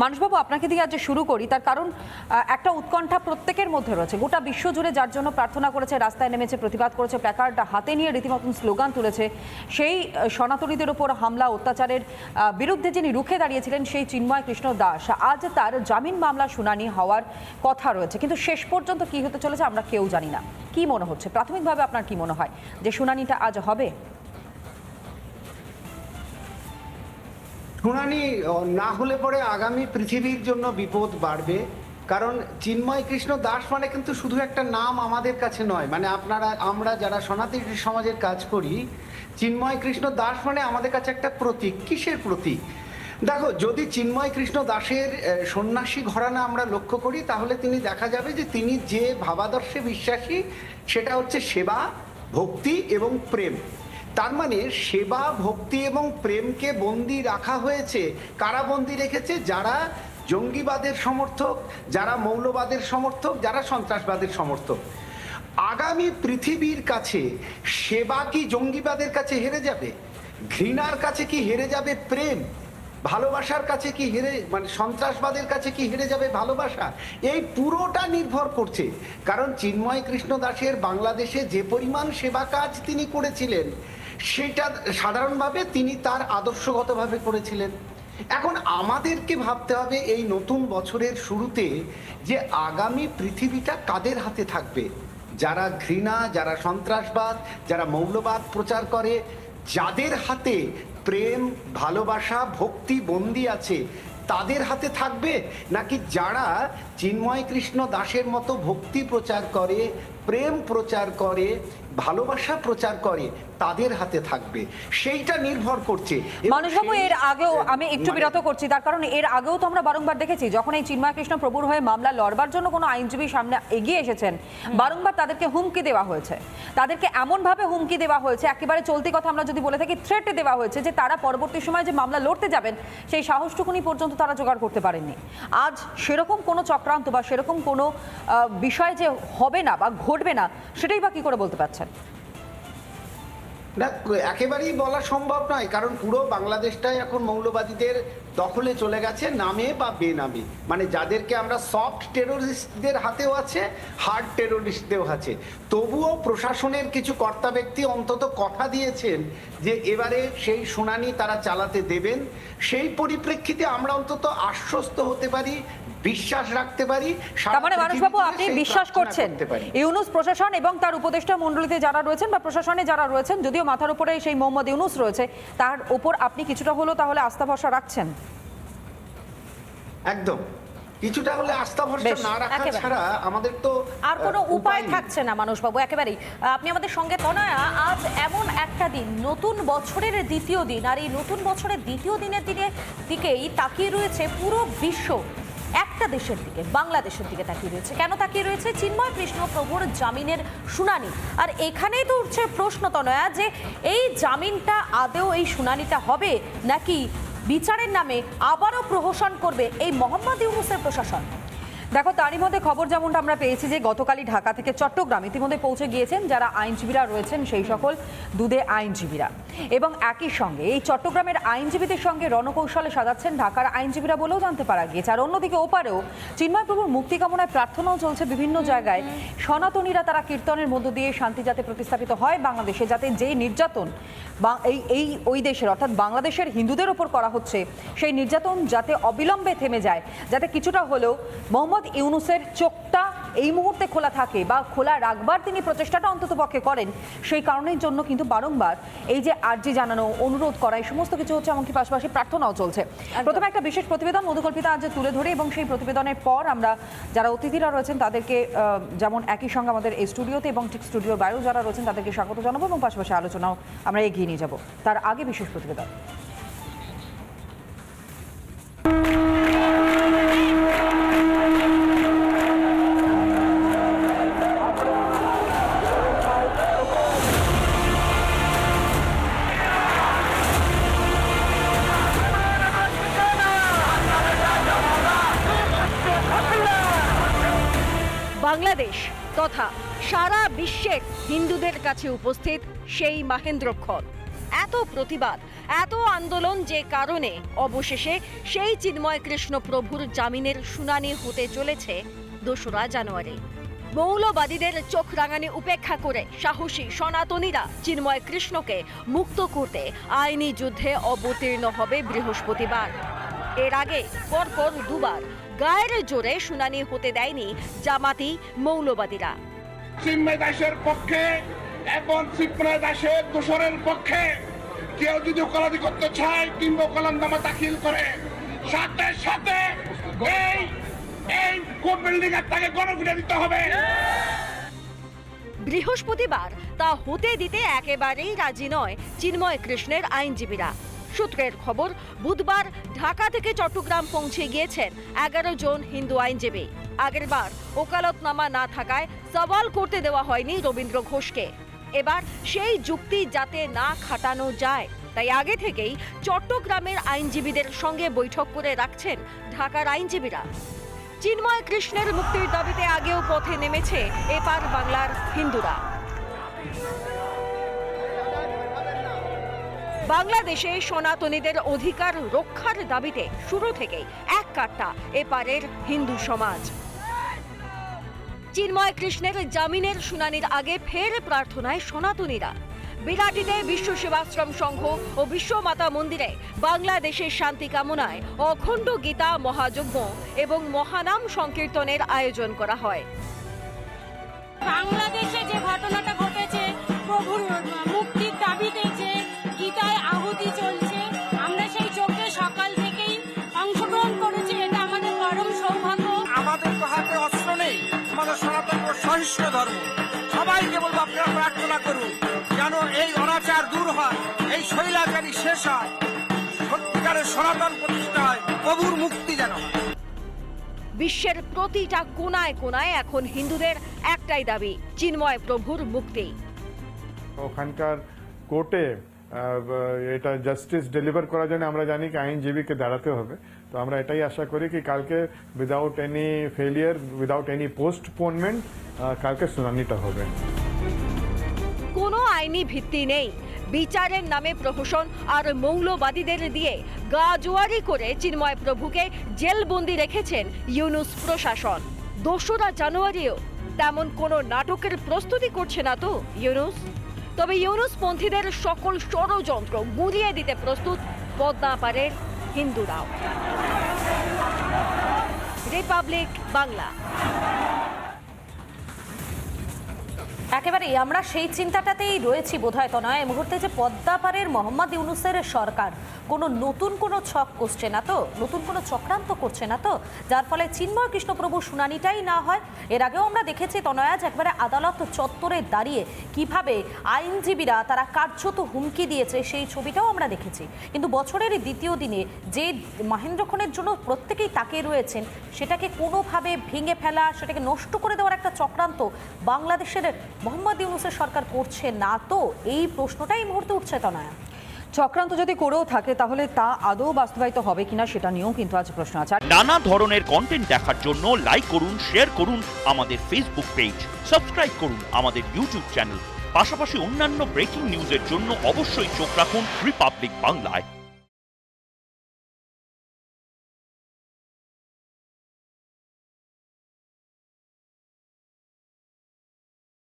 মানসবাবু, আপনাকে দিয়ে আজ শুরু করি, তার কারণ একটা উৎকণ্ঠা প্রত্যেকের মধ্যে রয়েছে। গোটা বিশ্ব জুড়ে যার জন্য প্রার্থনা করেছে, রাস্তায় নেমেছে, প্রতিবাদ করেছে, প্ল্যাকার্ড হাতে নিয়ে রীতিমতন স্লোগান তুলেছে, সেই সনাতনীদের ওপর হামলা অত্যাচারের বিরুদ্ধে যিনি রুখে দাঁড়িয়েছিলেন সেই চিন্ময় কৃষ্ণ দাস, আজ তার জামিন মামলা শুনানি হওয়ার কথা রয়েছে, কিন্তু শেষ পর্যন্ত কি হতে চলেছে আমরা কেউ জানি না। কি মনে হচ্ছে প্রাথমিকভাবে, আপনার কি মনে হয় যে শুনানিটা আজ হবে? শুনানি না হলে পরে আগামী পৃথিবীর জন্য বিপদ বাড়বে। কারণ চিন্ময় কৃষ্ণ দাস মানে কিন্তু শুধু একটা নাম আমাদের কাছে নয়, মানে আমরা যারা সনাতনী সমাজের কাজ করি, চিন্ময় কৃষ্ণ দাস মানে আমাদের কাছে একটা প্রতীক। কিসের প্রতীক? দেখো, যদি চিন্ময় কৃষ্ণ দাসের সন্ন্যাসী ঘরানা আমরা লক্ষ্য করি, তাহলে দেখা যাবে যে তিনি যে ভাবাদর্শে বিশ্বাসী সেটা হচ্ছে সেবা, ভক্তি এবং প্রেম। তার মানে সেবা, ভক্তি এবং প্রেমকে বন্দি রাখা হয়েছে। কারা বন্দি রেখেছে? যারা জঙ্গিবাদের সমর্থক, যারা মৌলবাদের সমর্থক, যারা সন্ত্রাসবাদের সমর্থক। আগামী পৃথিবীর কাছে সেবা কি জঙ্গিবাদের কাছে হেরে যাবে? ঘৃণার কাছে কি হেরে যাবে প্রেম? ভালোবাসার কাছে কি সন্ত্রাসবাদের কাছে কি হেরে যাবে ভালোবাসা? এই পুরোটা নির্ভর করছে। কারণ চিন্ময় কৃষ্ণ দাসের বাংলাদেশে যে পরিমাণ সেবা কাজ তিনি করেছিলেন, সেটা সাধারণভাবে তিনি তার আদর্শগতভাবে করেছিলেন। এখন আমাদেরকে ভাবতে হবে এই নতুন বছরের শুরুতে যে আগামী পৃথিবীটা কাদের হাতে থাকবে। যারা ঘৃণা, যারা সন্ত্রাসবাদ, যারা মৌলবাদ প্রচার করে, যাদের হাতে প্রেম, ভালোবাসা, ভক্তি বন্দি আছে, তাদের হাতে থাকবে, নাকি যারা চিন্ময় কৃষ্ণ দাসের মতো ভক্তি প্রচার করে, প্রেম প্রচার করে, ভালোবাসা প্রচার করে, তাদের হাতে থাকবে? সেইটা নির্ভর করছে। মানসবাবু, এর আগেও আমি একটু বিরত করছি, তার কারণ এর আগেও তো আমরা বারংবার দেখেছি যখন এই চিন্ময় কৃষ্ণ প্রভুর হয়ে মামলা লড়বার জন্য কোনো আইনজীবী সামনে এগিয়ে এসেছেন, বারংবার তাদেরকে হুমকি দেওয়া হয়েছে। তাদেরকে এমনভাবে হুমকি দেওয়া হয়েছে, একেবারে চলতি কথা আমরা যদি বলে থাকি, থ্রেট দেওয়া হয়েছে যে তারা পরবর্তী সময় যে মামলা লড়তে যাবেন সেই সাহসটুকুনি পর্যন্ত তারা জোগাড় করতে পারেননি। আজ সেরকম কোনো চক্রান্ত বা সেরকম কোনো বিষয় যে হবে না বা ঘটবে না, সেটাই বা কি করে বলতে পারছেন? না, একেবারেই বলা সম্ভব নয়। কারণ পুরো বাংলাদেশটাই এখন মৌলবাদীদের দখলে চলে গেছে, নামে বা বেনামে। মানে যাদেরকে আমরা সফট টেরোরিস্টদের হাতেও আছে, হার্ড টেরোরিস্টদেরও আছে। তবুও প্রশাসনের কিছু কর্তা ব্যক্তি অন্তত কথা দিয়েছেন যে এবারে সেই শুনানি তারা চালাতে দেবেন। সেই পরিপ্রেক্ষিতে আমরা অন্তত আশ্বস্ত হতে পারি, বিশ্বাস রাখতে পারি। তার মানে মানসবাবু, আপনি বিশ্বাস করছেন ইউনূস প্রশাসন এবং তার উপদেষ্টা মণ্ডলীতে যারা রয়েছেন বা প্রশাসনে যারা রয়েছেন, যদিও মাথার উপরে সেই মোহাম্মদ ইউনূস রয়েছে, তার উপর আপনি কিছুটা হলেও তাহলে আস্থা ভরসা রাখছেন? একদম, কিছুটা হলে আস্থা ভরসা না রাখা ছাড়া আমাদের তো আর কোনো উপায় থাকছে না। মানসবাবু, একেবারেই আপনি আমাদের সঙ্গে। তনয়া, আজ এমন একটা দিন, নতুন বছরের দ্বিতীয় দিন, আর এই নতুন বছরের দ্বিতীয় দিনের দিকেই তাকিয়ে রয়েছে পুরো বিশ্ব। একটা দেশের দিকে, বাংলাদেশের দিকে তাকিয়ে রয়েছে। কেন তাকিয়ে রয়েছে? চিন্ময় কৃষ্ণ প্রভুর জামিনের শুনানি। আর এখানেই তো উঠছে প্রশ্ন, তনয়া, যে এই জামিনটা আদৌ এই শুনানিটা হবে, নাকি বিচারের নামে আবারও প্রহসন করবে এই মোহাম্মদ ইউনূসের প্রশাসন? দেখো, তারই মধ্যে খবর যেমনটা আমরা পেয়েছি যে গতকালই ঢাকা থেকে চট্টগ্রাম ইতিমধ্যে পৌঁছে গিয়েছেন যারা আইনজীবীরা রয়েছেন, সেই সকল দুধে আইনজীবীরা। এবং একই সঙ্গে এই চট্টগ্রামের আইনজীবীদের সঙ্গে রণকৌশলে সাজাচ্ছেন ঢাকার আইনজীবীরা বলেও জানতে পারা গিয়েছে। আর অন্যদিকে ওপারেও চিন্ময় প্রভুর মুক্তি কামনায় প্রার্থনাও চলছে বিভিন্ন জায়গায়। সনাতনীরা তারা কীর্তনের মধ্য দিয়ে শান্তি যাতে প্রতিস্থাপিত হয় বাংলাদেশে, যাতে যে নির্যাতন ওই দেশের অর্থাৎ বাংলাদেশের হিন্দুদের ওপর করা হচ্ছে, সেই নির্যাতন যাতে অবিলম্বে থেমে যায়, যাতে কিছুটা হলেও মোহাম্মদ ইউনূসের চোখটা এই মুহূর্তে খোলা থাকে বা খোলা রাখবার তিনি প্রচেষ্টাটা অন্তত পক্ষে করেন, সেই কারণের জন্য কিন্তু বারংবার এই যে আর্জি জানানো, অনুরোধ করা, এই সমস্ত কিছু হচ্ছে, এমনকি পাশাপাশি প্রার্থনাও চলছে। প্রথমে একটা বিশেষ প্রতিবেদন মধুকল্পিতা আজ তুলে ধরে, এবং সেই প্রতিবেদনের পর আমরা যারা অতিথিরা রয়েছেন তাদেরকে যেমন একই সঙ্গে আমাদের এই স্টুডিওতে এবং ঠিক স্টুডিওর বাইরেও যারা রয়েছেন তাদেরকে স্বাগত জানাবো, এবং পাশাপাশি আলোচনাও আমরা এগিয়ে নিয়ে যাব। তার আগে বিশেষ প্রতিবেদন। বাংলাদেশ তথা সারা বিশ্বের হিন্দুদের কাছে উপস্থিত সেই মাহেন্দ্রক্ষণ, এত প্রতিবাদ, এত আন্দোলন, যে কারণে অবশেষে সেই চিন্ময় কৃষ্ণ প্রভুর জামিনের শুনানি হতে চলেছে 2রা জানুয়ারি। মৌলবাদীদের চোখ রাঙানি উপেক্ষা করে সাহসী সনাতনীরা চিন্ময় কৃষ্ণকে মুক্ত করতে আইনি যুদ্ধে অবতীর্ণ হবে বৃহস্পতিবার। এর আগে পরপর দুবার গায়ের জোরে শুনানি হতে দেয়নি জামাতি মৌলবাদীরা। চিন্ময় দাসের পক্ষে এবং চিন্ময় দাসের দোষরের পক্ষে কেউ যদি ওকালতি করতে চায় কিংবা ওকালতনামা দাখিল করে, সাথে সাথে এই কোর্ট বিল্ডিং এর তাকে গণপিটা দিতে হবে। বৃহস্পতিবার তা হতে দিতে একেবারেই রাজি নয় চিন্ময় কৃষ্ণের আইনজীবীরা। সূত্রের খবর, বুধবার ঢাকা থেকে চট্টগ্রাম পৌঁছে গিয়েছেন 11 জন হিন্দু আইনজীবী। আগেরবার ওকালতনামা না থাকায় সওয়াল করতে দেওয়া হয়নি রবীন্দ্র ঘোষকে। এবার সেই যুক্তি যাতে না খাটানো যায়, তাই আগে থেকেই চট্টগ্রামের আইনজীবীদের সঙ্গে বৈঠক করে রাখছেন ঢাকার আইনজীবীরা। চিন্ময় কৃষ্ণের মুক্তির দাবিতে আগেও পথে নেমেছে এপার বাংলার হিন্দুরা। বাংলাদেশে সনাতনীদের অধিকার রক্ষার দাবিতে শুরু থেকেই এক কাট্টা এপারের হিন্দু সমাজ। চিন্ময় কৃষ্ণের জামিনের শুনানির আগে ফের প্রার্থনায় সনাতনীরা। বিরাটিতে বিশ্ব সেবাশ্রম সংঘ ও বিশ্বমাতা মন্দিরে বাংলাদেশের শান্তি কামনায় অখণ্ড গীতা মহাযজ্ঞ এবং মহানাম সংকীর্তনের আয়োজন করা হয়। বাংলাদেশে যে ঘটনাটা ঘটেছে, প্রভুর মুক্তির দাবিতে যে গীতায় আহুতি চলছে, আমরা সেই যজ্ঞে সকাল থেকেই অংশগ্রহণ করেছি। এটা আমাদের পরম সৌভাগ্য। আমাদের তো হাতে অস্ত্র নেই, আমাদের সনাতন সহিষ্ণু ধর্ম। সবাইকে বলবো আপনারা প্রার্থনা করুন যেন এই অনাচার দূর হয়, এই শৈলাচারী শেষ হয়, সত্যিকারের সনাতন প্রতিষ্ঠা হয়, প্রভুর মুক্তি যেন হয়। বিশ্বের প্রতিটা কোনায় কোনায় এখন হিন্দুদের একটাই দাবি, চিন্ময় প্রভুর মুক্তি। ওখানকার কোর্টে এটা জাস্টিস ডেলিভার করার জন্য আমরা জানি কি আইনজীবীকে দাঁড়াতে হবে। তো আমরা এটাই আশা করি কি কালকে without any failure, without any postponement কালকে শুনানিটা হবে। কোনো আইনি ভিত্তি নেই। বিচারের নামে প্রহসন আর মৌলবাদীদের দিয়ে গা জোয়ারি করে চিন্ময় প্রভুকে জেলবন্দি রেখেছেন ইউনূস প্রশাসন। 2রা জানুয়ারিও তেমন কোনো নাটকের প্রস্তুতি করছে না তো ইউনূস। তবে ইউনূস পন্থীদের সকল ষড়যন্ত্র গুঁড়িয়ে দিতে প্রস্তুত পদ্মাপাড়ের হিন্দুরাও। রিপাবলিক বাংলা। একেবারেই আমরা সেই চিন্তাটাতেই রয়েছি বোধহয় তো নয়, এই মুহূর্তে যে পদ্মাপাড়ের মোহাম্মদ ইউনূসের সরকার কোনো নতুন কোনো ছক কষছে না তো, নতুন কোনো চক্রান্ত করছে না তো, যার ফলে চিন্ময় কৃষ্ণপ্রভু শুনানিটাই না হয়। এর আগেও আমরা দেখেছি তনয়াজ একবারে আদালত চত্বরে দাঁড়িয়ে কিভাবে আইনজীবীরা তারা কার্যত হুমকি দিয়েছে, সেই ছবিটাও আমরা দেখেছি। কিন্তু বছরের এই দ্বিতীয় দিনে যে মহেন্দ্রক্ষণের জন্য প্রত্যেকেই তাকিয়ে রয়েছেন, সেটাকে কোনোভাবে ভেঙে ফেলা, সেটাকে নষ্ট করে দেওয়ার একটা চক্রান্ত বাংলাদেশের মোহাম্মদ ইউনূসের সরকার করছে না তো, এই প্রশ্নটাই এই মুহূর্তে উঠছে তনয়া। চক্রান্ত যদি করেও থাকে তাহলে তা আদৌ বাস্তবায়িত হবে কিনা সেটা নিয়েও কিন্তু আজ প্রশ্ন আছে। নানা ধরনের কন্টেন্ট দেখার জন্য লাইক করুন, শেয়ার করুন আমাদের ফেসবুক পেজ, সাবস্ক্রাইব করুন আমাদের ইউটিউব চ্যানেল। পাশাপাশি অন্যান্য ব্রেকিং নিউজের জন্য অবশ্যই চোখ রাখুন রিপাবলিক বাংলায়।